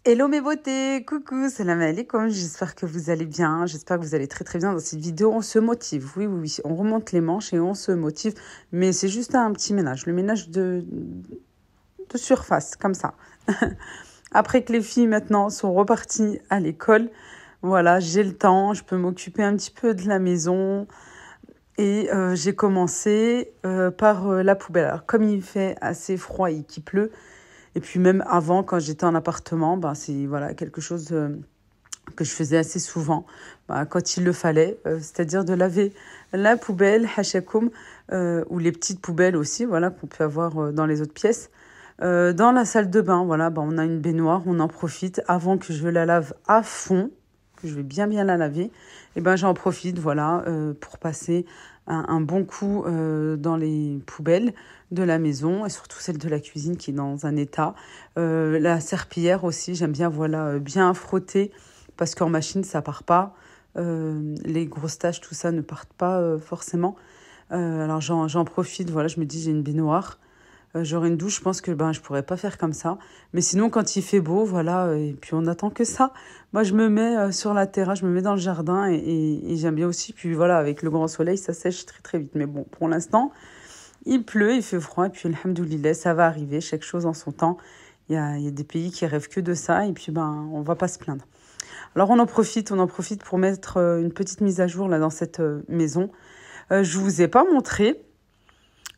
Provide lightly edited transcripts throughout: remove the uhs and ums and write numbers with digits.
Hello mes beautés, coucou, salam alaikum, j'espère que vous allez bien, j'espère que vous allez très très bien. Dans cette vidéo, on se motive, oui, on remonte les manches et on se motive, mais c'est juste un petit ménage, le ménage de surface, comme ça. Après que les filles maintenant sont reparties à l'école, voilà, j'ai le temps, je peux m'occuper un petit peu de la maison et j'ai commencé par la poubelle. Alors comme il fait assez froid et qu'il pleut, et puis même avant, quand j'étais en appartement, ben, c'est voilà, quelque chose que je faisais assez souvent ben, quand il le fallait, c'est-à-dire de laver la poubelle, hashakoum, ou les petites poubelles aussi, voilà, qu'on peut avoir dans les autres pièces. Dans la salle de bain, voilà, ben, on a une baignoire, on en profite avant que je la lave à fond, que je vais bien la laver. Et ben j'en profite, voilà, pour passer un bon coup dans les poubelles de la maison et surtout celle de la cuisine qui est dans un état. La serpillière aussi, j'aime bien, voilà, bien frotter parce qu'en machine ça part pas. Les grosses taches, tout ça ne partent pas forcément. Alors j'en profite, voilà, je me dis j'ai une baignoire. J'aurai une douche, je pense que ben, je pourrais pas faire comme ça. Mais sinon, quand il fait beau, voilà, et puis on attend que ça. Moi, je me mets sur la terrasse, je me mets dans le jardin et j'aime bien aussi. Puis voilà, avec le grand soleil, ça sèche très très vite. Mais bon, pour l'instant, il pleut, il fait froid. Et puis, alhamdoulilah, ça va arriver, chaque chose en son temps. Il y a des pays qui rêvent que de ça. Et puis, ben, on va pas se plaindre. Alors, on en profite pour mettre une petite mise à jour là dans cette maison. Je vous ai pas montré.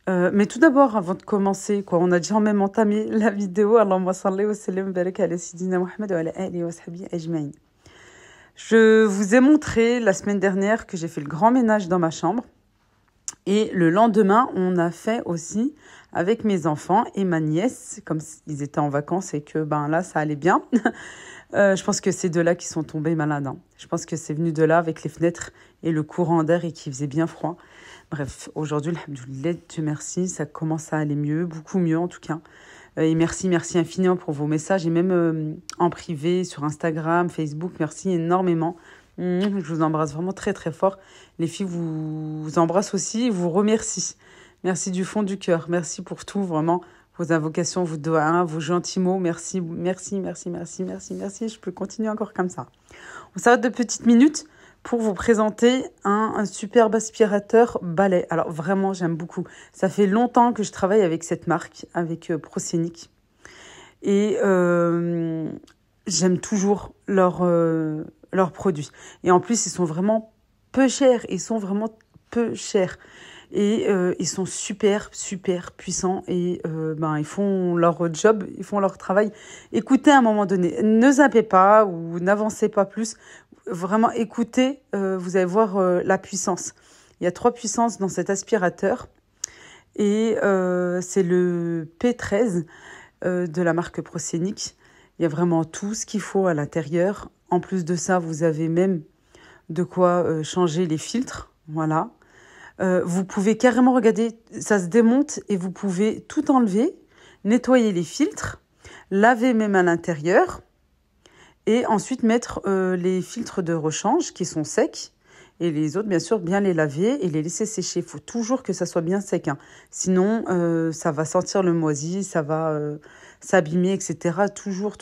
Mais tout d'abord, avant de commencer, quoi, on a déjà même entamé la vidéo. Allahumma salli wa sallim barak ala Sidina Muhammad wa ala alihi wa sahbihi ajma'in. Je vous ai montré la semaine dernière que j'ai fait le grand ménage dans ma chambre. Et le lendemain, on a fait aussi avec mes enfants et ma nièce, comme ils étaient en vacances et que ben là, ça allait bien. Je pense que c'est de là qu'ils sont tombés malades. Hein. Je pense que c'est venu de là avec les fenêtres et le courant d'air et qu'il faisait bien froid. Bref, aujourd'hui, alhamdoulilah, Dieu merci, ça commence à aller mieux, beaucoup mieux en tout cas. Et merci infiniment pour vos messages et même en privé, sur Instagram, Facebook, merci énormément. Je vous embrasse vraiment très très fort. Les filles vous embrassent aussi, vous remercie. Merci du fond du cœur, merci pour tout, vraiment. Vos invocations, vos doigts, vos gentils mots, merci. Je peux continuer encore comme ça. On s'arrête de petites minutes pour vous présenter un superbe aspirateur balai. Alors vraiment, j'aime beaucoup. Ça fait longtemps que je travaille avec cette marque, avec Proscenic. Et j'aime toujours leurs produits. Et en plus, ils sont vraiment peu chers. Ils sont vraiment peu chers. Et ils sont super puissants. Et ben, ils font leur job, ils font leur travail. Écoutez à un moment donné. Ne zappez pas ou n'avancez pas plus. Vraiment, écoutez, vous allez voir la puissance. Il y a 3 puissances dans cet aspirateur. Et c'est le P13 de la marque Proscenic. Il y a vraiment tout ce qu'il faut à l'intérieur. En plus de ça, vous avez même de quoi changer les filtres. Voilà. Vous pouvez carrément, regarder, ça se démonte et vous pouvez tout enlever, nettoyer les filtres, laver même à l'intérieur. Et ensuite mettre les filtres de rechange qui sont secs. Et les autres, bien sûr, bien les laver et les laisser sécher. Il faut toujours que ça soit bien sec. Hein. Sinon, ça va sentir le moisi, ça va s'abîmer, etc. Toujours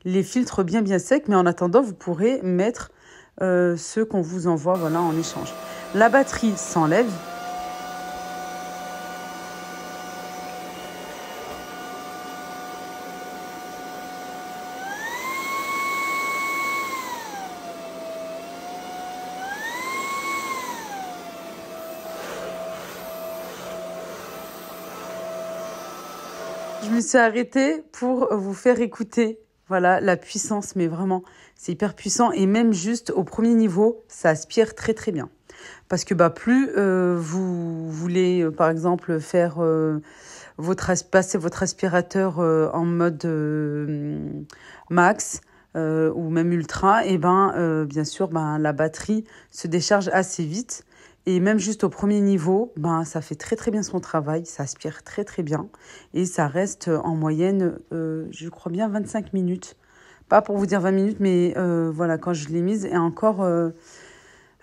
les filtres bien secs. Mais en attendant, vous pourrez mettre ceux qu'on vous envoie voilà, en échange. La batterie s'enlève. Je me suis arrêtée pour vous faire écouter, voilà, la puissance, mais vraiment, c'est hyper puissant. Et même juste au premier niveau, ça aspire très bien. Parce que bah, plus vous voulez, par exemple, faire passer votre aspirateur en mode max ou même ultra, et ben, bien sûr, ben, la batterie se décharge assez vite. Et même juste au premier niveau, ben, ça fait très bien son travail, ça aspire très bien. Et ça reste en moyenne, je crois bien 25 minutes. Pas pour vous dire 20 minutes, mais voilà, quand je l'ai mise, et encore,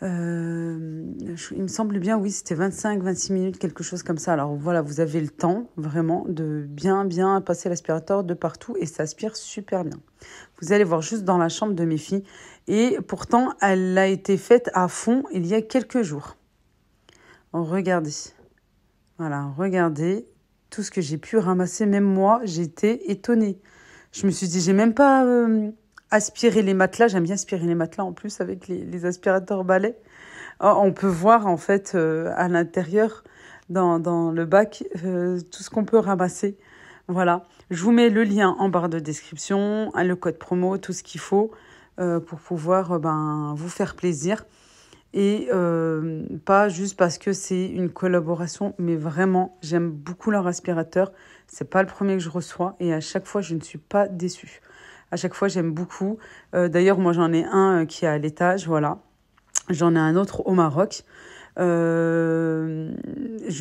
Il me semble bien, oui, c'était 25-26 minutes, quelque chose comme ça. Alors voilà, vous avez le temps vraiment de bien passer l'aspirateur de partout et ça aspire super bien. Vous allez voir juste dans la chambre de mes filles. Et pourtant, elle a été faite à fond il y a quelques jours. Regardez. Voilà, regardez tout ce que j'ai pu ramasser. Même moi, j'étais étonnée. Je me suis dit, j'ai même pas aspiré les matelas. J'aime bien aspirer les matelas en plus avec les aspirateurs balais. On peut voir en fait à l'intérieur, dans le bac, tout ce qu'on peut ramasser. Voilà. Je vous mets le lien en barre de description, le code promo, tout ce qu'il faut pour pouvoir vous faire plaisir. Et pas juste parce que c'est une collaboration, mais vraiment, j'aime beaucoup leur aspirateur. C'est pas le premier que je reçois et à chaque fois, je ne suis pas déçue. À chaque fois, j'aime beaucoup. D'ailleurs, moi, j'en ai un qui est à l'étage, voilà. J'en ai un autre au Maroc. Je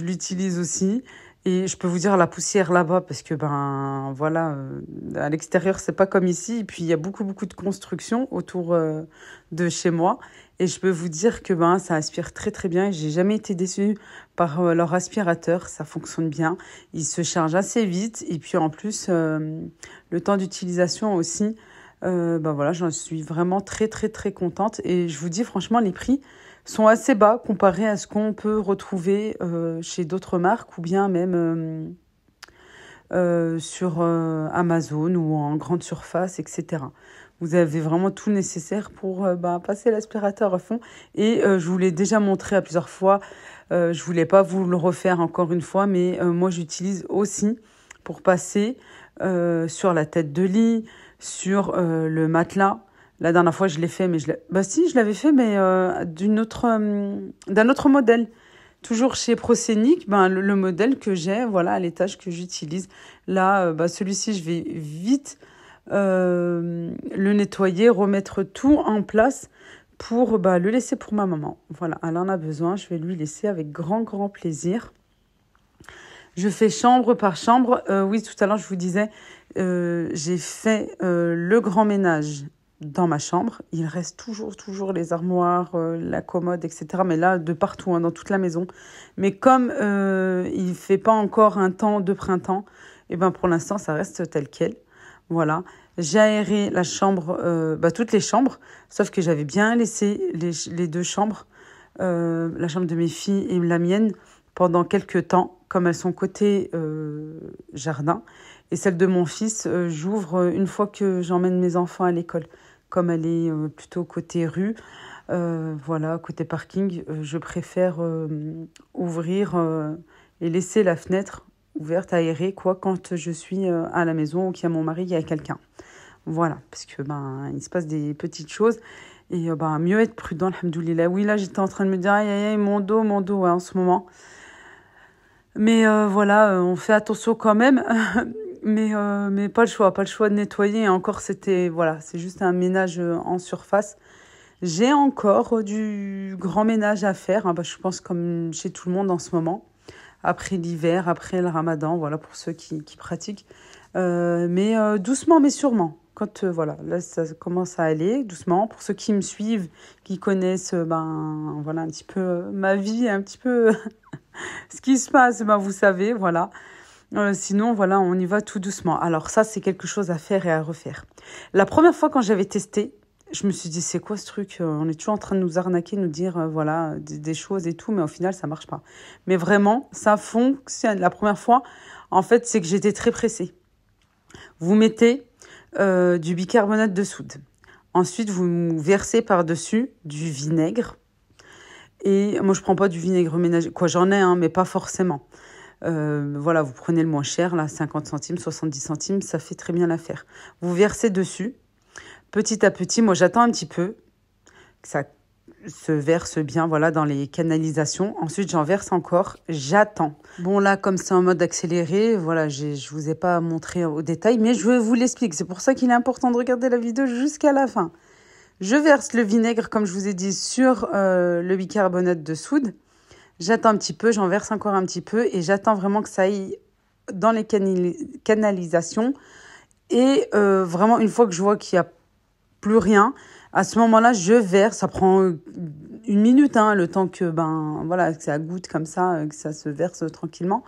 l'utilise aussi. Et je peux vous dire la poussière là-bas parce que voilà, à l'extérieur c'est pas comme ici. Et puis il y a beaucoup de construction autour de chez moi. Et je peux vous dire que ça aspire très bien. Et j'ai jamais été déçue par leur aspirateur. Ça fonctionne bien. Il se charge assez vite. Et puis en plus le temps d'utilisation aussi. Voilà, j'en suis vraiment très contente. Et je vous dis franchement les prix sont assez bas comparés à ce qu'on peut retrouver chez d'autres marques ou bien même sur Amazon ou en grande surface, etc. Vous avez vraiment tout nécessaire pour passer l'aspirateur à fond. Et je vous l'ai déjà montré à plusieurs fois. Je voulais pas vous le refaire encore une fois, mais moi j'utilise aussi pour passer sur la tête de lit, sur le matelas. La dernière fois, je l'ai fait, mais je l'avais fait, mais d'un autre modèle. Toujours chez Procénic, le modèle que j'ai, voilà, à l'étage que j'utilise. Là, celui-ci, je vais vite le nettoyer, remettre tout en place pour le laisser pour ma maman. Voilà, elle en a besoin, je vais lui laisser avec grand plaisir. Je fais chambre par chambre. Oui, tout à l'heure, je vous disais, j'ai fait le grand ménage dans ma chambre. Il reste toujours les armoires, la commode, etc. Mais là, de partout, dans toute la maison. Mais comme il ne fait pas encore un temps de printemps, et pour l'instant, ça reste tel quel. Voilà. J'ai aéré la chambre, toutes les chambres, sauf que j'avais bien laissé les deux chambres, la chambre de mes filles et la mienne, pendant quelques temps, comme elles sont côté jardin. Et celle de mon fils, j'ouvre une fois que j'emmène mes enfants à l'école. Comme elle est plutôt côté rue, voilà, côté parking, je préfère ouvrir et laisser la fenêtre ouverte, aérée, quand je suis à la maison ou qu'il y a mon mari, il y a quelqu'un. Voilà, parce que il se passe des petites choses. Et mieux être prudent, alhamdoulilah. Oui, là, j'étais en train de me dire, aïe, mon dos, ouais, en ce moment. Mais voilà, on fait attention quand même. Mais pas le choix de nettoyer. Et encore, c'est juste un ménage en surface. J'ai encore du grand ménage à faire. Je pense comme chez tout le monde en ce moment. Après l'hiver, après le ramadan, voilà, pour ceux qui pratiquent. Mais doucement, mais sûrement. Quand là, ça commence à aller doucement. Pour ceux qui me suivent, qui connaissent voilà, un petit peu ma vie, un petit peu ce qui se passe, vous savez, voilà. Sinon, voilà, on y va tout doucement. Alors ça, c'est quelque chose à faire et à refaire. La première fois quand j'avais testé, je me suis dit, c'est quoi ce truc? On est toujours en train de nous arnaquer, nous dire, voilà, des choses et tout, mais au final, ça marche pas. Mais vraiment, ça fonctionne. La première fois, en fait, c'est que j'étais très pressée. Vous mettez du bicarbonate de soude. Ensuite, vous versez par-dessus du vinaigre. Et moi, je prends pas du vinaigre ménager. J'en ai, mais pas forcément. Voilà, vous prenez le moins cher, là, 50 centimes, 70 centimes, ça fait très bien l'affaire. Vous versez dessus. Petit à petit, moi, j'attends un petit peu que ça se verse bien, voilà, dans les canalisations. Ensuite, j'en verse encore. J'attends. Bon, là, comme c'est en mode accéléré, voilà, je vous ai pas montré au détail, mais je vous l'explique. C'est pour ça qu'il est important de regarder la vidéo jusqu'à la fin. Je verse le vinaigre, comme je vous ai dit, sur le bicarbonate de soude. J'attends un petit peu, j'en verse encore un petit peu et j'attends vraiment que ça aille dans les canalisations. Et vraiment, une fois que je vois qu'il n'y a plus rien, à ce moment-là, je verse. Ça prend une minute, hein, le temps que, voilà, que ça goûte comme ça, que ça se verse tranquillement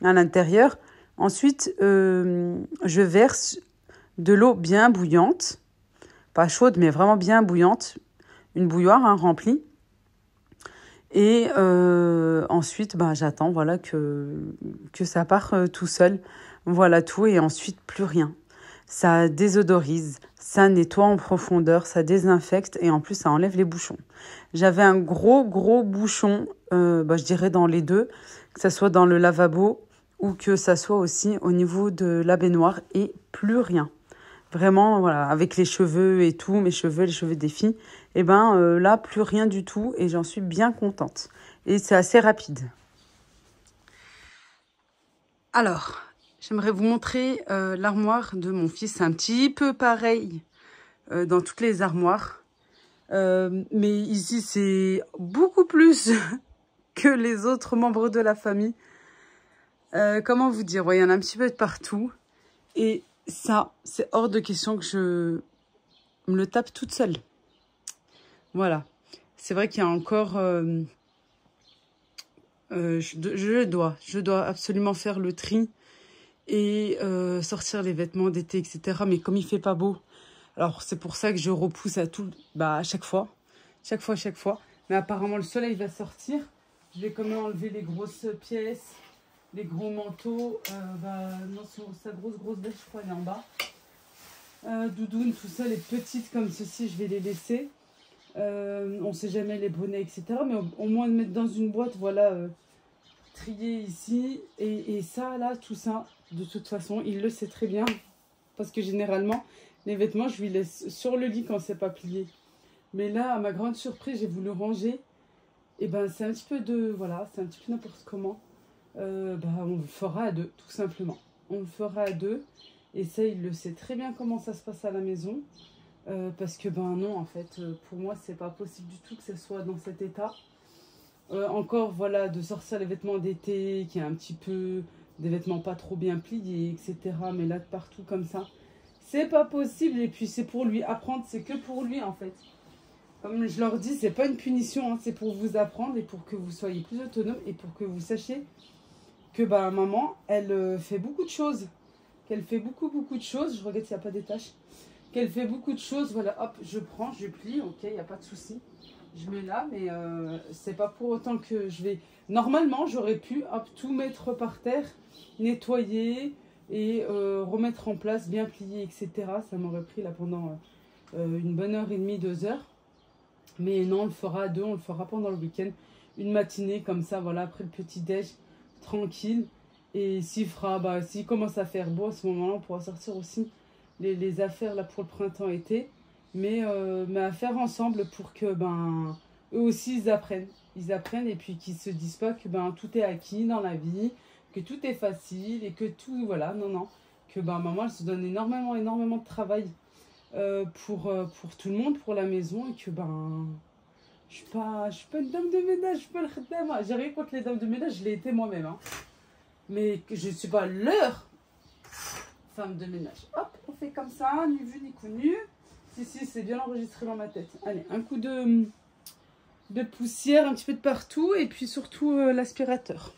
à l'intérieur. Ensuite, je verse de l'eau bien bouillante, pas chaude, mais vraiment bien bouillante, une bouilloire hein, remplie. Et ensuite, j'attends voilà, que ça part tout seul. Voilà tout, et ensuite, plus rien. Ça désodorise, ça nettoie en profondeur, ça désinfecte, et en plus, ça enlève les bouchons. J'avais un gros bouchon, je dirais dans les deux, que ça soit dans le lavabo ou que ça soit aussi au niveau de la baignoire, et plus rien. Vraiment, voilà, avec les cheveux et tout, les cheveux des filles, et là, plus rien du tout, et j'en suis bien contente. Et c'est assez rapide. Alors, j'aimerais vous montrer l'armoire de mon fils. C'est un petit peu pareil dans toutes les armoires. Mais ici, c'est beaucoup plus que les autres membres de la famille. Comment vous dire, il y en a un petit peu de partout. Et ça, c'est hors de question que je me le tape toute seule. Voilà. C'est vrai qu'il y a encore... je dois absolument faire le tri et sortir les vêtements d'été, etc. Mais comme il fait pas beau, alors c'est pour ça que je repousse à chaque fois. Mais apparemment, le soleil va sortir. Je vais quand même enlever les grosses pièces, les gros manteaux. Non, sa grosse veste, je crois, elle est en bas. Doudoune, tout ça, les petites comme ceci, je vais les laisser. On sait jamais les bonnets, etc. Mais au moins de mettre dans une boîte, voilà, trier ici. Et ça, là, tout ça, de toute façon, il le sait très bien. Parce que généralement, les vêtements, je lui laisse sur le lit quand c'est pas plié. Mais là, à ma grande surprise, j'ai voulu ranger. Et c'est un petit peu c'est un petit peu n'importe comment. On le fera à deux, tout simplement. On le fera à deux. Et ça, il le sait très bien comment ça se passe à la maison. Parce que non, en fait, pour moi, c'est pas possible du tout que ce soit dans cet état. Encore, voilà, de sortir les vêtements d'été, qui est un petit peu des vêtements pas trop bien pliés, etc. Mais là, de partout comme ça, c'est pas possible. Et puis, c'est pour lui apprendre, c'est que pour lui, en fait. Comme je leur dis, c'est pas une punition, hein, c'est pour vous apprendre et pour que vous soyez plus autonome et pour que vous sachiez que maman, elle fait beaucoup de choses. Qu'elle fait beaucoup de choses. Je regarde s'il n'y a pas des taches. Qu'elle fait beaucoup de choses. Voilà, hop, je prends, je plie, ok, il n'y a pas de souci. Je mets là, mais c'est pas pour autant que je vais... Normalement, j'aurais pu tout mettre par terre, nettoyer et remettre en place, bien plier, etc. Ça m'aurait pris là pendant une bonne heure et demie, 2 heures. Mais non, on le fera à deux, on le fera pendant le week-end. Une matinée comme ça, voilà, après le petit-déj, tranquille. Et s'il commence à faire beau, à ce moment-là, on pourra sortir aussi les affaires là pour le printemps-été. Mais à faire ensemble pour que eux aussi ils apprennent. Ils apprennent et puis qu'ils se disent pas que tout est acquis dans la vie, que tout est facile et que tout, voilà, non. Que maman, elle se donne énormément de travail. Pour tout le monde, pour la maison, et que je suis pas une dame de ménage, je suis pas le khaddama. J'ai rien contre les dames de ménage, je l'ai été moi-même, hein. Mais que je ne suis pas leur femme de ménage. Hop, on fait comme ça, ni vu ni connu. Si, c'est bien enregistré dans ma tête. Allez, un coup de poussière, un petit peu de partout, et puis surtout l'aspirateur.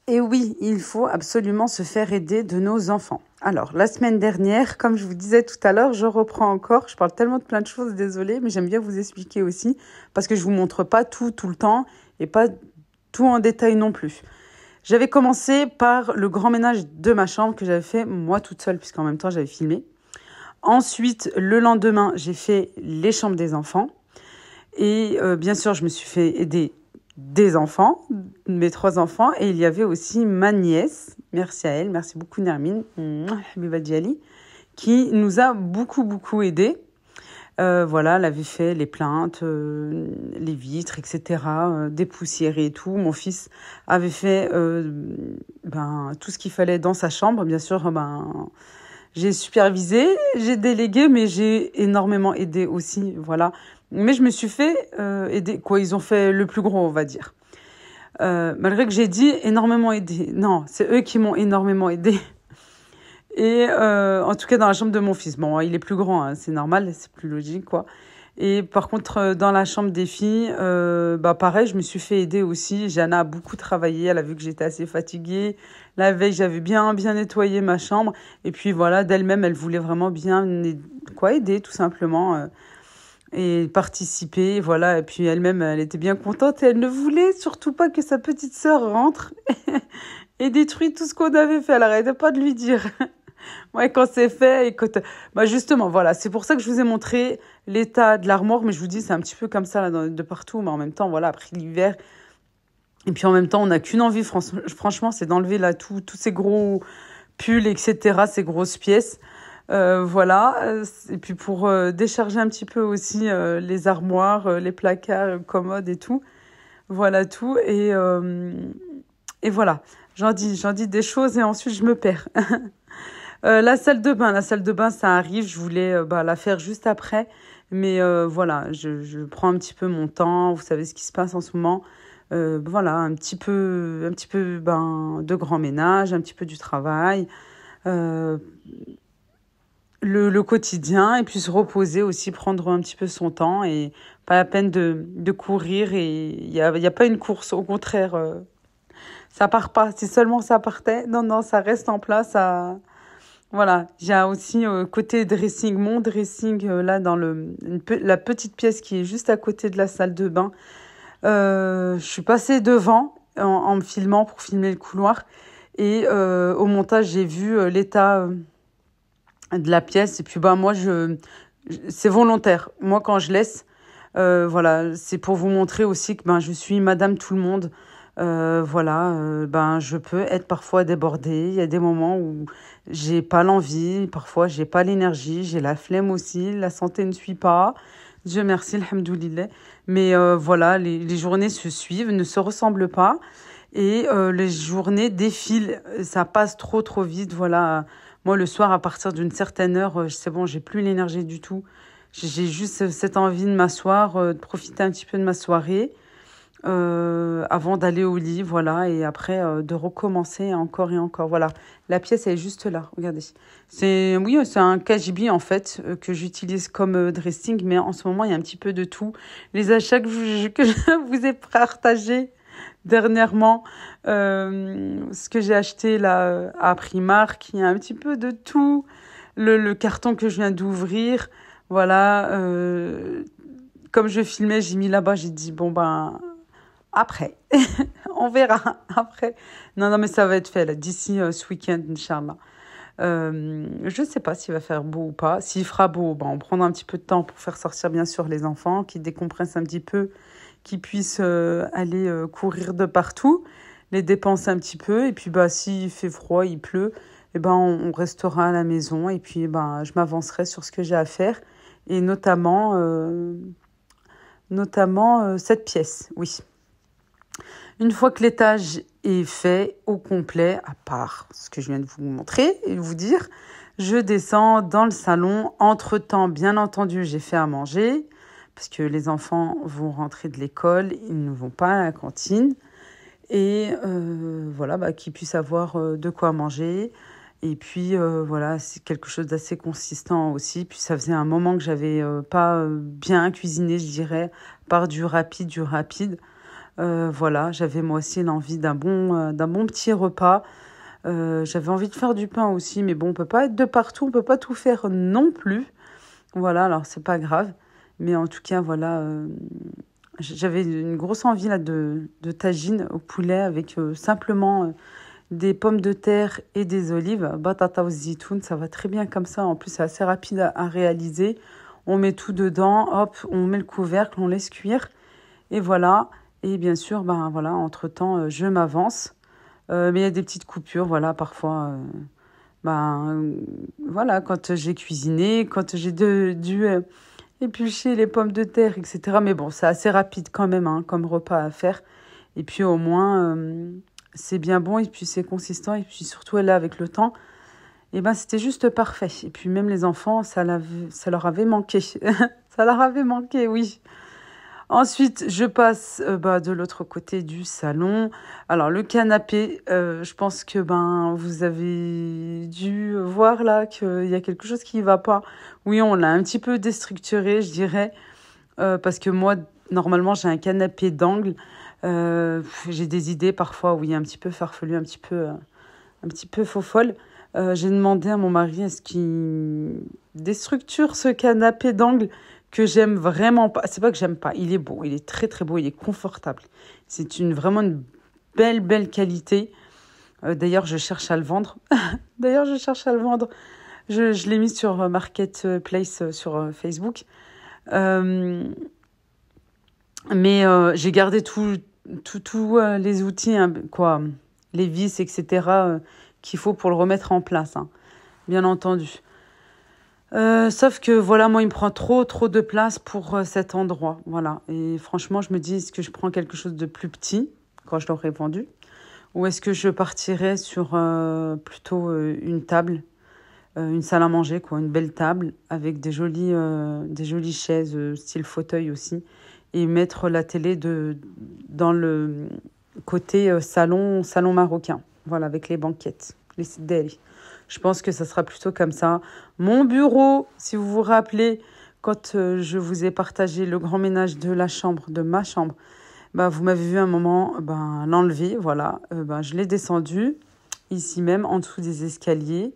Et oui, il faut absolument se faire aider de nos enfants. Alors, la semaine dernière, comme je vous disais tout à l'heure, je reprends encore. Je parle tellement de plein de choses, désolée, mais j'aime bien vous expliquer aussi, parce que je ne vous montre pas tout le temps, et pas tout en détail non plus. J'avais commencé par le grand ménage de ma chambre que j'avais fait moi toute seule, puisqu'en même temps, j'avais filmé. Ensuite, le lendemain, j'ai fait les chambres des enfants. Et bien sûr, je me suis fait aider des enfants, mes 3 enfants, et il y avait aussi ma nièce, merci à elle, merci beaucoup Nermine, Habiba Diali, qui nous a beaucoup aidés. Voilà, elle avait fait les plaintes, les vitres, etc., dépoussiérer et tout. Mon fils avait fait tout ce qu'il fallait dans sa chambre, bien sûr. J'ai supervisé, j'ai délégué, mais j'ai énormément aidé aussi, voilà. Mais je me suis fait aider. Ils ont fait le plus gros, on va dire. Malgré que j'ai dit énormément aidé. Non, c'est eux qui m'ont énormément aidé. Et en tout cas, dans la chambre de mon fils. Bon, il est plus grand, hein, c'est normal, c'est plus logique, quoi. Et par contre, dans la chambre des filles, bah pareil, je me suis fait aider aussi. Jana a beaucoup travaillé. Elle a vu que j'étais assez fatiguée. La veille, j'avais bien nettoyé ma chambre. Et puis voilà, d'elle-même, elle voulait vraiment bien quoi aider, tout simplement, et participer. Voilà. Et puis elle-même, elle était bien contente. Et elle ne voulait surtout pas que sa petite sœur rentre et détruise tout ce qu'on avait fait. Elle arrêtait pas de lui dire. Ouais, quand c'est fait et bah justement, voilà, c'est pour ça que je vous ai montré l'état de l'armoire, mais je vous dis, c'est un petit peu comme ça là, de partout, mais en même temps, voilà, après l'hiver, et puis en même temps, on n'a qu'une envie, franchement, c'est d'enlever là tous ces gros pulls, etc., ces grosses pièces. Voilà, et puis pour décharger un petit peu aussi les armoires, les placards, commodes et tout, voilà tout, et voilà, j'en dis des choses et ensuite je me perds. La salle de bain, ça arrive. Je voulais bah, la faire juste après, mais voilà, je prends un petit peu mon temps. Vous savez ce qui se passe en ce moment. Voilà, un petit peu ben, de grand ménage, un petit peu du travail, euh, le quotidien, et puis se reposer aussi, prendre un petit peu son temps et pas la peine de courir. Et il y a pas une course, au contraire, ça part pas. Si seulement ça partait, non, non, ça reste en place. Voilà, j'ai aussi côté dressing, mon dressing là dans la petite pièce qui est juste à côté de la salle de bain. Je suis passée devant en me filmant pour filmer le couloir et au montage j'ai vu l'état de la pièce et puis bah moi c'est volontaire. Moi quand je laisse voilà, c'est pour vous montrer aussi que ben je suis madame tout le monde. Voilà, ben je peux être parfois débordée. Il y a des moments où j'ai pas l'envie, parfois j'ai pas l'énergie, j'ai la flemme aussi, la santé ne suit pas. Dieu merci, alhamdoulilah. Mais voilà, les journées se suivent, ne se ressemblent pas. Et les journées défilent, ça passe trop vite. Voilà, moi le soir, à partir d'une certaine heure, c'est bon, j'ai plus l'énergie du tout. J'ai juste cette envie de m'asseoir, de profiter un petit peu de ma soirée avant d'aller au lit, voilà, et après de recommencer encore et encore. Voilà, la pièce elle est juste là, regardez. Oui, c'est un KGB en fait que j'utilise comme dressing, mais en ce moment il y a un petit peu de tout. Les achats que je vous ai partagés dernièrement, ce que j'ai acheté là à Primark, il y a un petit peu de tout. Le carton que je viens d'ouvrir, voilà. Comme je filmais, j'ai mis là-bas, j'ai dit bon ben après, on verra après. Non, non, mais ça va être fait là, d'ici ce week-end, Inch'Allah. Je ne sais pas s'il va faire beau ou pas. S'il fera beau, ben, on prendra un petit peu de temps pour faire sortir bien sûr les enfants, qui décompressent un petit peu, qui puissent aller courir de partout, les dépenser un petit peu. Et puis bah, s'il fait froid, il pleut, et ben, on restera à la maison. Et puis ben, je m'avancerai sur ce que j'ai à faire. Et notamment cette pièce, oui. Une fois que l'étage est fait au complet, à part ce que je viens de vous montrer et vous dire, je descends dans le salon. Entre-temps, bien entendu, j'ai fait à manger parce que les enfants vont rentrer de l'école, ils ne vont pas à la cantine. Et voilà, bah, qu'ils puissent avoir de quoi manger. Et puis voilà, c'est quelque chose d'assez consistant aussi. Puis ça faisait un moment que j'avais pas bien cuisiné, je dirais, par du rapide. Voilà, j'avais moi aussi l'envie d'un bon petit repas. J'avais envie de faire du pain aussi, mais bon, on peut pas être de partout, on peut pas tout faire non plus. Voilà, alors c'est pas grave. Mais en tout cas, voilà, j'avais une grosse envie là de tagine au poulet avec simplement des pommes de terre et des olives. Batata au zitoun, ça va très bien comme ça. En plus, c'est assez rapide à réaliser. On met tout dedans, hop, on met le couvercle, on laisse cuire. Et voilà. Et bien sûr, ben voilà, entre-temps, je m'avance. Mais il y a des petites coupures, voilà, parfois. Voilà, quand j'ai cuisiné, quand j'ai dû éplucher les pommes de terre, etc. Mais bon, c'est assez rapide quand même, hein, comme repas à faire. Et puis au moins, c'est bien bon, et puis c'est consistant, et puis surtout, là, avec le temps, et ben c'était juste parfait. Et puis même les enfants, ça leur avait manqué. Ça leur avait manqué, oui. Ensuite, je passe bah, de l'autre côté du salon. Alors, le canapé, je pense que ben vous avez dû voir là qu'il y a quelque chose qui ne va pas. Oui, on l'a un petit peu déstructuré, je dirais. parce que moi, normalement, j'ai un canapé d'angle. J'ai des idées parfois, oui, un petit peu farfelues, un petit peu faux folle. J'ai demandé à mon mari est-ce qu'il déstructure ce canapé d'angle que j'aime vraiment pas. C'est pas que j'aime pas, il est beau, il est très très beau, il est confortable. C'est vraiment une belle qualité. D'ailleurs, je cherche à le vendre. D'ailleurs, je cherche à le vendre. Je l'ai mis sur Marketplace sur Facebook. Euh, mais j'ai gardé tous les outils, hein, quoi, les vis, etc., qu'il faut pour le remettre en place, hein, bien entendu. Sauf que voilà, moi, il me prend trop de place pour cet endroit. Voilà. Et franchement, je me dis, est-ce que je prends quelque chose de plus petit quand je l'aurai vendu? Ou est-ce que je partirais sur plutôt une table, une salle à manger, quoi, une belle table avec des jolies chaises, style fauteuil aussi, et mettre la télé dans le côté salon marocain, voilà, avec les banquettes, les sideli. Je pense que ça sera plutôt comme ça. Mon bureau, si vous vous rappelez, quand je vous ai partagé le grand ménage de la chambre, de ma chambre, bah, vous m'avez vu un moment l'enlever, voilà. Je l'ai descendu, ici même, en dessous des escaliers.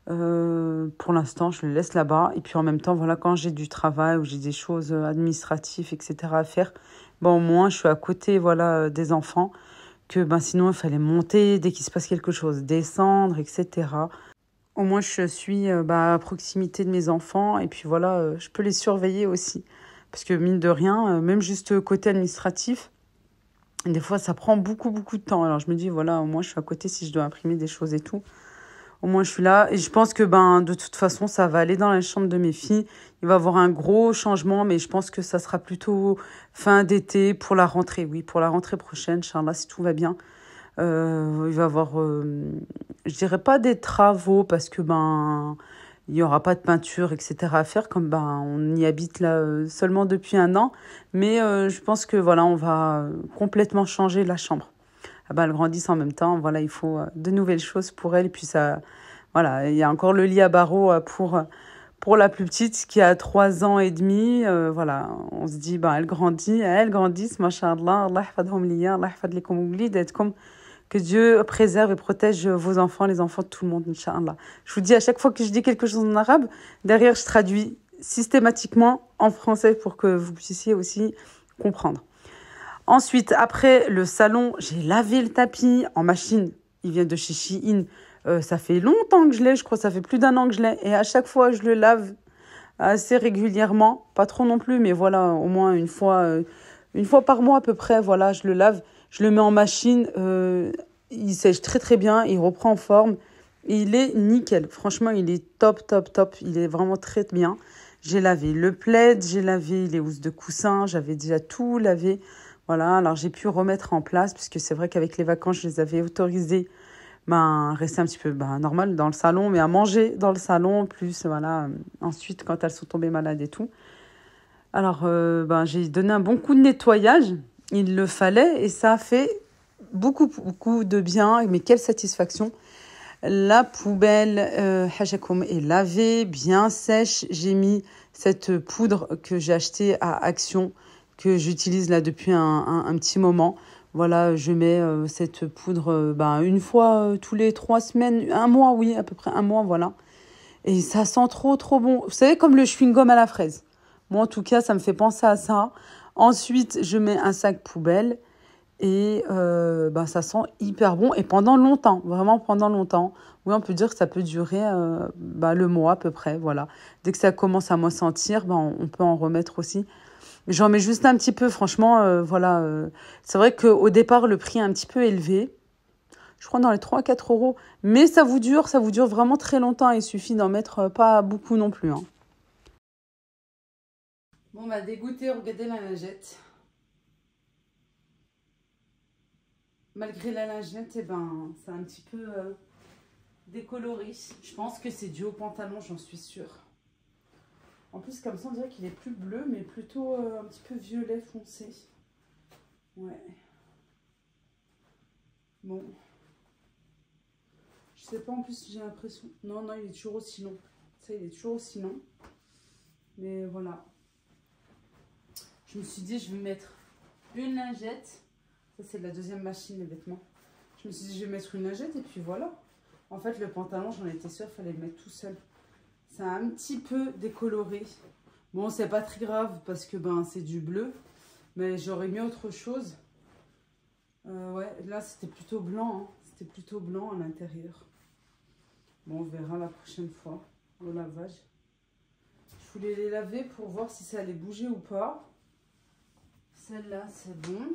Pour l'instant, je le laisse là-bas. Et puis en même temps, voilà, quand j'ai du travail ou j'ai des choses administratives, etc. à faire, bon, au moins, je suis à côté, voilà, des enfants. Que sinon, il fallait monter dès qu'il se passe quelque chose, descendre, etc. Au moins, je suis à proximité de mes enfants. Et puis voilà, je peux les surveiller aussi. Parce que mine de rien, même juste côté administratif, des fois, ça prend beaucoup de temps. Alors je me dis, voilà, au moins, je suis à côté si je dois imprimer des choses et tout. Au moins, je suis là. Et je pense que de toute façon, ça va aller dans la chambre de mes filles. Il va y avoir un gros changement, mais je pense que ça sera plutôt fin d'été pour la rentrée. Oui, pour la rentrée prochaine, Inch'Allah, si tout va bien. Il va y avoir, je dirais pas des travaux parce que il y aura pas de peinture, etc. à faire comme on y habite là seulement depuis un an. Mais je pense que voilà, on va complètement changer la chambre. Ah elles grandissent en même temps. Voilà, il faut de nouvelles choses pour elles. Et puis ça, voilà, il y a encore le lit à barreaux pour la plus petite qui a 3 ans et demi. Voilà, on se dit, elles grandissent, machallah, Allah yahfadhom liya, Allah yahfad likum oulidatkum. Que Dieu préserve et protège vos enfants, les enfants de tout le monde, Inch'Allah. Je vous dis, à chaque fois que je dis quelque chose en arabe, derrière, je traduis systématiquement en français pour que vous puissiez aussi comprendre. Ensuite, après le salon, j'ai lavé le tapis en machine. Il vient de chez Shein. Ça fait longtemps que je l'ai, je crois que ça fait plus d'1 an que je l'ai. Et à chaque fois, je le lave assez régulièrement. Pas trop non plus, mais voilà, au moins une fois par mois à peu près, voilà, je le lave. Je le mets en machine. Il sèche très bien. Il reprend en forme. Et il est nickel. Franchement, il est top. Il est vraiment très bien. J'ai lavé le plaid, j'ai lavé les housses de coussin. J'avais déjà tout lavé. Voilà, alors j'ai pu remettre en place, puisque c'est vrai qu'avec les vacances, je les avais autorisés rester un petit peu normal dans le salon, mais à manger dans le salon, plus voilà, ensuite quand elles sont tombées malades et tout. Alors, j'ai donné un bon coup de nettoyage, il le fallait, et ça a fait beaucoup de bien, mais quelle satisfaction. La poubelle, hajakoum, est lavée, bien sèche. J'ai mis cette poudre que j'ai achetée à Action, que j'utilise là depuis un petit moment. Voilà, je mets cette poudre une fois tous les 3 semaines, un mois, oui, à peu près un mois, voilà. Et ça sent trop bon. Vous savez, comme le chewing-gum à la fraise. Moi, en tout cas, ça me fait penser à ça. Ensuite, je mets un sac poubelle. Et ça sent hyper bon et pendant longtemps, vraiment pendant longtemps. Oui, on peut dire que ça peut durer le mois à peu près, voilà. Dès que ça commence à moins sentir, on peut en remettre aussi. J'en mets juste un petit peu, franchement, voilà. C'est vrai qu'au départ, le prix est un petit peu élevé. Je crois dans les 3 à 4 euros. Mais ça vous dure vraiment très longtemps. Il suffit d'en mettre pas beaucoup non plus, hein. Bon, dégoûté, regardez la lingette. Malgré la lingette, c'est un petit peu décoloré. Je pense que c'est dû au pantalon, j'en suis sûre. En plus, comme ça, on dirait qu'il est plus bleu, mais plutôt un petit peu violet foncé. Ouais. Bon. Je sais pas, en plus, j'ai l'impression... Non, il est toujours aussi long. Ça, il est toujours aussi long. Mais voilà. Je me suis dit, je vais mettre une lingette. Ça, c'est la deuxième machine, les vêtements. Je me suis dit, je vais mettre une lingette et puis voilà. En fait, le pantalon, j'en étais sûre, il fallait le mettre tout seul. C'est un petit peu décoloré. Bon, c'est pas très grave parce que ben, c'est du bleu. Mais j'aurais mis autre chose. Ouais, là, c'était plutôt blanc. Hein. C'était plutôt blanc à l'intérieur. Bon, on verra la prochaine fois au lavage. Je voulais les laver pour voir si ça allait bouger ou pas. Celle-là, c'est bon.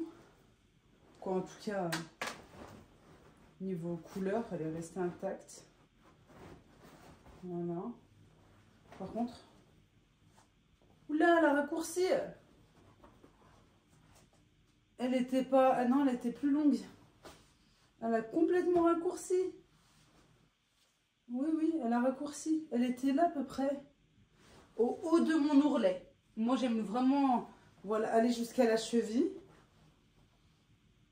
Quoi, en tout cas, niveau couleur, elle est restée intacte. Voilà. Par contre... Oula, elle a raccourci. Elle était pas... Ah non, elle était plus longue. Elle a complètement raccourci. Oui, oui, elle a raccourci. Elle était là à peu près. Au haut de mon ourlet. Moi, j'aime vraiment... Voilà, aller jusqu'à la cheville.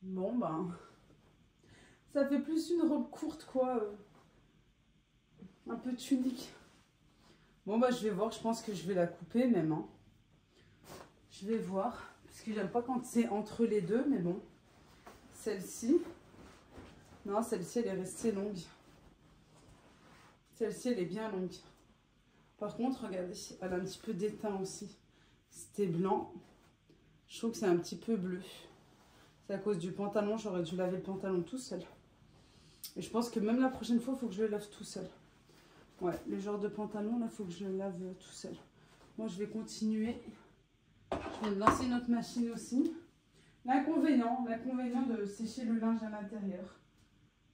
Bon, ben... Ça fait plus une robe courte, quoi. Un peu tunique. Bon, bah, je vais voir. Je pense que je vais la couper, même. Hein. Je vais voir. Parce que j'aime pas quand c'est entre les deux, mais bon. Celle-ci... Non, celle-ci, elle est restée longue. Celle-ci, elle est bien longue. Par contre, regardez, elle a un petit peu d'étain aussi. C'était blanc. Je trouve que c'est un petit peu bleu. C'est à cause du pantalon. J'aurais dû laver le pantalon tout seul. Et je pense que même la prochaine fois, il faut que je le lave tout seul. Ouais, le genre de pantalon, là, il faut que je le lave tout seul. Moi, je vais continuer. Je vais lancer une autre machine aussi. L'inconvénient de sécher le linge à l'intérieur.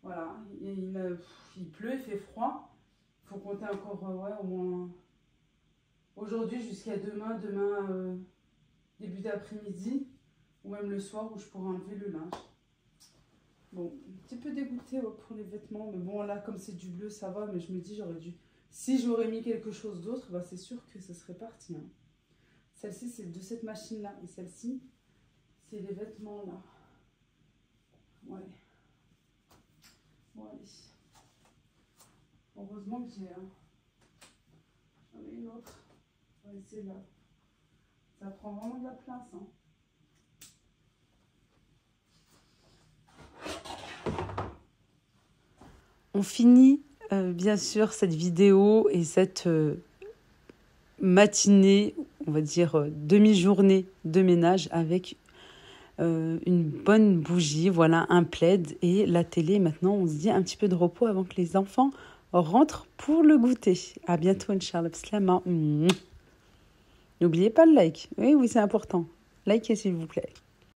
Voilà, il pleut, il fait froid. Il faut compter encore, ouais, au moins aujourd'hui jusqu'à demain début d'après-midi, ou même le soir où je pourrai enlever le linge. Bon, un petit peu dégoûtée pour les vêtements, mais bon, là, comme c'est du bleu, ça va, mais je me dis, j'aurais dû... Si j'aurais mis quelque chose d'autre, bah, c'est sûr que ça serait parti. Hein. Celle-ci, c'est de cette machine-là, et celle-ci, c'est les vêtements, là. Ouais. Bon, allez. Heureusement que j'ai j'en ai une autre. On va essayer là. Ça prend vraiment de la place. Hein. On finit bien sûr cette vidéo et cette matinée, on va dire demi-journée de ménage avec une bonne bougie, voilà, un plaid et la télé. Maintenant, on se dit un petit peu de repos avant que les enfants rentrent pour le goûter. À bientôt, Inch'Allah. N'oubliez pas le like. Oui, c'est important. Likez s'il vous plaît.